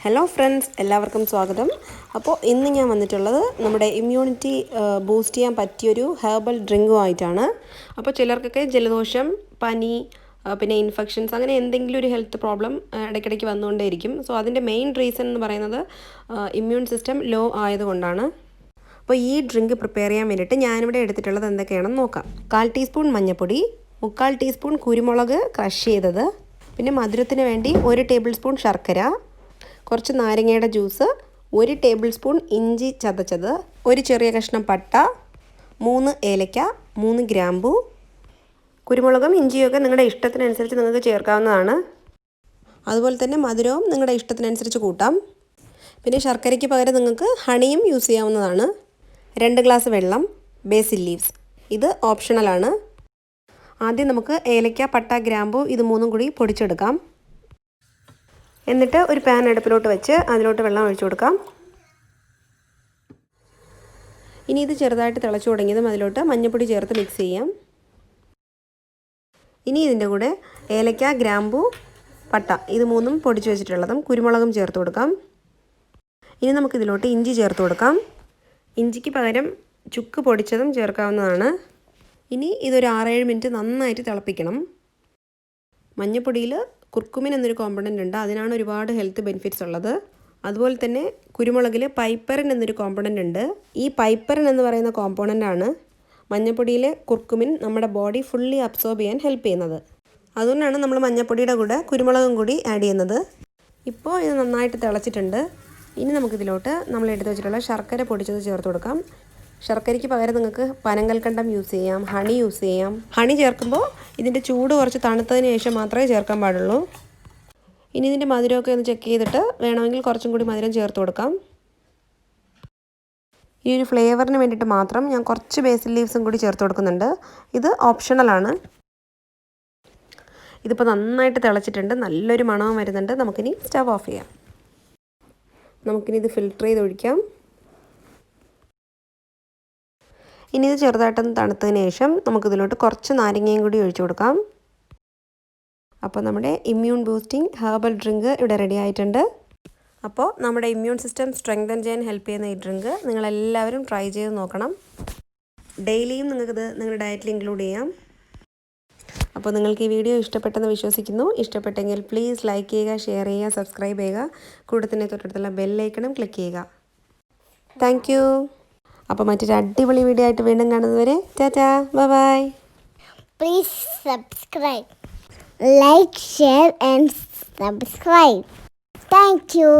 Hello friends, എല്ലാവർക്കും സ്വാഗതം. അപ്പോൾ ഇന്ന് ഞാൻ വന്നിട്ടുള്ളത് നമ്മുടെ ഇമ്മ്യൂണിറ്റി ബൂസ്റ്റ് ചെയ്യാൻ പറ്റിയൊരു ഹെർബൽ ഡ്രിങ്കുമായിട്ടാണ്. അപ്പോൾ ചിലർക്കൊക്കെ ജലദോഷം, പനി, പിന്നെ ഇൻഫെക്ഷൻസ് അങ്ങനെ എന്തെങ്കിലും ഒരു ഹെൽത്ത് പ്രോബ്ലം ഇടയ്ക്കിടയ്ക്ക് വന്നുകൊണ്ടേയിരിക്കും. സോ അതിൻ്റെ മെയിൻ റീസൺ എന്ന് പറയുന്നത് ഇമ്മ്യൂൺ സിസ്റ്റം ലോ ആയതുകൊണ്ടാണ്. അപ്പോൾ ഈ ഡ്രിങ്ക് പ്രിപ്പയർ ചെയ്യാൻ വേണ്ടിയിട്ട് ഞാനിവിടെ എടുത്തിട്ടുള്ളത് എന്തൊക്കെയാണെന്ന് നോക്കാം. 1/4 ടീസ്പൂൺ മഞ്ഞൾപ്പൊടി, 3/4 ടീസ്പൂൺ കുരുമുളക് ക്രഷ് ചെയ്തത്, പിന്നെ മധുരത്തിന് വേണ്ടി 1 ടേബിൾ സ്പൂൺ ശർക്കര, കുറച്ച് നാരങ്ങയുടെ ജ്യൂസ്, 1 ടേബിൾ സ്പൂൺ ഇഞ്ചി ചതച്ചത്, ഒരു ചെറിയ കഷ്ണം പട്ട, 3 ഏലക്ക, 3 ഗ്രാമ്പൂ. കുരുമുളകും ഇഞ്ചിയൊക്കെ നിങ്ങളുടെ ഇഷ്ടത്തിനനുസരിച്ച് നിങ്ങൾക്ക് ചേർക്കാവുന്നതാണ്. അതുപോലെ തന്നെ മധുരവും നിങ്ങളുടെ ഇഷ്ടത്തിനനുസരിച്ച് കൂട്ടാം. പിന്നെ ശർക്കരയ്ക്ക് പകരം നിങ്ങൾക്ക് ഹണിയും യൂസ് ചെയ്യാവുന്നതാണ്. 2 ഗ്ലാസ് വെള്ളം, ബേസിൽ ലീവ്സ്, ഇത് ഓപ്ഷണലാണ്. ആദ്യം നമുക്ക് ഏലക്ക, പട്ട, ഗ്രാമ്പൂ ഇത് മൂന്നും കൂടി പൊടിച്ചെടുക്കാം. എന്നിട്ട് ഒരു പാൻ അടുപ്പിലോട്ട് വെച്ച് അതിലോട്ട് വെള്ളം ഒഴിച്ചു കൊടുക്കാം. ഇനി ഇത് ചെറുതായിട്ട് തിളച്ചു തുടങ്ങിയതും അതിലോട്ട് മഞ്ഞൾപ്പൊടി ചേർത്ത് മിക്സ് ചെയ്യാം. ഇനി ഇതിൻ്റെ കൂടെ ഏലക്ക, ഗ്രാമ്പൂ, പട്ട ഇത് മൂന്നും പൊടിച്ച് വെച്ചിട്ടുള്ളതും കുരുമുളകും ചേർത്ത് കൊടുക്കാം. ഇനി നമുക്കിതിലോട്ട് ഇഞ്ചി ചേർത്ത് കൊടുക്കാം. ഇഞ്ചിക്ക് പകരം ചുക്ക് പൊടിച്ചതും ചേർക്കാവുന്നതാണ്. ഇനി ഇതൊരു 6-7 മിനിറ്റ് നന്നായിട്ട് തിളപ്പിക്കണം. മഞ്ഞൾപ്പൊടിയിൽ കുർക്കുമിൻ എന്നൊരു കോമ്പണൻ്റ് ഉണ്ട്, അതിനാണ് ഒരുപാട് ഹെൽത്ത് ബെനിഫിറ്റ്സ് ഉള്ളത്. അതുപോലെ തന്നെ കുരുമുളകിൽ പൈപ്പറിൻ എന്നൊരു കോമ്പണൻ്റ് ഉണ്ട്. ഈ പൈപ്പറിൻ എന്ന് പറയുന്ന കോമ്പണൻ്റാണ് മഞ്ഞൾപ്പൊടിയിലെ കുർക്കുമിൻ നമ്മുടെ ബോഡി ഫുള്ളി അബ്സോർബ് ചെയ്യാൻ ഹെൽപ്പ് ചെയ്യുന്നത്. അതുകൊണ്ടാണ് നമ്മൾ മഞ്ഞൾപ്പൊടിയുടെ കൂടെ കുരുമുളകും കൂടി ആഡ് ചെയ്യുന്നത്. ഇപ്പോൾ ഇത് നന്നായിട്ട് തിളച്ചിട്ടുണ്ട്. ഇനി നമുക്കിതിലോട്ട് നമ്മൾ എടുത്ത് വെച്ചിട്ടുള്ള ശർക്കര പൊടിച്ചത് ചേർത്ത് കൊടുക്കാം. ശർക്കരയ്ക്ക് പകരം നിങ്ങൾക്ക് പനങ്കൽക്കണ്ടം യൂസ് ചെയ്യാം, ഹണി യൂസ് ചെയ്യാം. ഹണി ചേർക്കുമ്പോൾ ഇതിൻ്റെ ചൂട് കുറച്ച് തണുത്തതിന് ശേഷം മാത്രമേ ചേർക്കാൻ പാടുള്ളൂ. ഇനി ഇതിൻ്റെ മധുരമൊക്കെ ഒന്ന് ചെക്ക് ചെയ്തിട്ട് വേണമെങ്കിൽ കുറച്ചും കൂടി മധുരം ചേർത്ത് കൊടുക്കാം. ഈ ഒരു ഫ്ലേവറിന് വേണ്ടിയിട്ട് മാത്രം ഞാൻ കുറച്ച് ബേസിൽ ലീവ്സും കൂടി ചേർത്ത് കൊടുക്കുന്നുണ്ട്. ഇത് ഓപ്ഷണലാണ്. ഇതിപ്പോൾ നന്നായിട്ട് തിളച്ചിട്ടുണ്ട്, നല്ലൊരു മണവും വരുന്നുണ്ട്. നമുക്കിനി സ്റ്റവ് ഓഫ് ചെയ്യാം. നമുക്കിനി ഇത് ഫിൽറ്റർ ചെയ്ത് ഒഴിക്കാം. ഇനി ഇത് ചെറുതായിട്ടൊന്ന് തണുത്തതിന് ശേഷം നമുക്കിതിലോട്ട് കുറച്ച് നാരങ്ങയും കൂടി ഒഴിച്ചു കൊടുക്കാം. അപ്പോൾ നമ്മുടെ ഇമ്മ്യൂൺ ബൂസ്റ്റിംഗ് ഹെർബൽ ഡ്രിങ്ക് ഇവിടെ റെഡി ആയിട്ടുണ്ട്. അപ്പോൾ നമ്മുടെ ഇമ്മ്യൂൺ സിസ്റ്റം സ്ട്രെങ്തൻ ചെയ്യാൻ ഹെൽപ്പ് ചെയ്യുന്ന ഈ ഡ്രിങ്ക് നിങ്ങളെല്ലാവരും ട്രൈ ചെയ്ത് നോക്കണം. ഡെയിലിയും നിങ്ങൾക്കിത് നിങ്ങളുടെ ഡയറ്റിൽ ഇൻക്ലൂഡ് ചെയ്യാം. അപ്പോൾ നിങ്ങൾക്ക് ഈ വീഡിയോ ഇഷ്ടപ്പെട്ടെന്ന് വിശ്വസിക്കുന്നു. ഇഷ്ടപ്പെട്ടെങ്കിൽ പ്ലീസ് ലൈക്ക് ചെയ്യുക, ഷെയർ ചെയ്യുക, സബ്സ്ക്രൈബ് ചെയ്യുക. കൂടെ തന്നെ തൊട്ടടുത്തുള്ള ബെല്ലൈക്കണും ക്ലിക്ക് ചെയ്യുക. Thank you. അപ്പോൾ മറ്റൊരു അടിപൊളി വീഡിയോ ആയിട്ട് വീണ്ടും കാണുന്നതുവരെ tata, bye. Please subscribe, like, share and subscribe. Thank you.